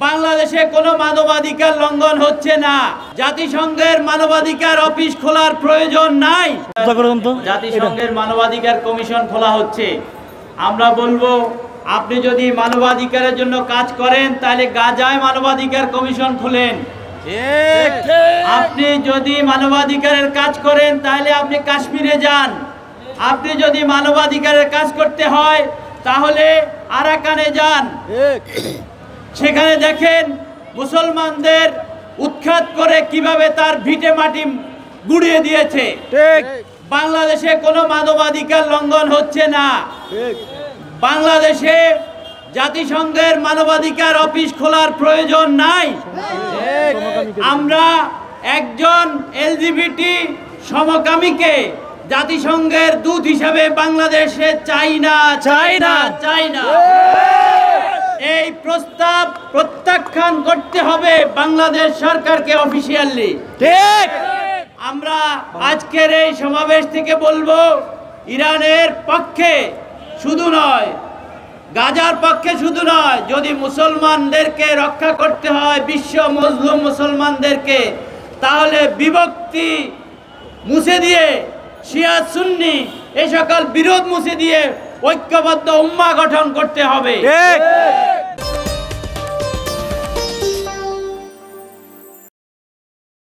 বাংলাদেশে কোনো মানবাধিকার লঙ্ঘন হচ্ছে না। জাতিসংঘের মানবাধিকার অফিস খোলার প্রয়োজন নাই। জাতিসংঘের মানবাধিকার কমিশন খোলা হচ্ছে। আমরা বলবো, আপনি যদি মানবাধিকারের জন্য কাজ করেন তাহলে গাজায় মানবাধিকার কমিশন খুলেন। আপনি যদি মানবাধিকারের কাজ করেন তাহলে আপনি কাশ্মীরে যান। আপনি যদি মানবাধিকারের কাজ করতে হয় তাহলে আরাকানে যান। সেখানে দেখেন মুসলমানদের উৎখাত করে কিভাবে তার ভিটে মাটি গুড়িয়ে দিয়েছে। বাংলাদেশে কোনো মানবাধিকার লঙ্ঘন হচ্ছে না। বাংলাদেশে জাতিসংঘের মানবাধিকার অফিস খোলার প্রয়োজন নাই। আমরা একজন এলজিবিটি সমকামীকে জাতিসংঘের দূত হিসেবে বাংলাদেশে চাই না। এই প্রস্তাব প্রত্যাখ্যান করতে হবে বাংলাদেশ সরকারকে অফিসিয়ালি। আমরা আজকের এই সমাবেশ থেকে বলবো, ইরানের পক্ষে শুধু নয়, গাজার পক্ষে শুধু নয়, যদি মুসলমানদেরকে রক্ষা করতে হয়, বিশ্ব মজলুম মুসলমানদেরকে, তাহলে বিভক্তি মুছে দিয়ে, শিয়া সুন্নি এই সকল বিরোধ মুছে দিয়ে ঐক্যবদ্ধ উম্মাহ গঠন করতে হবে।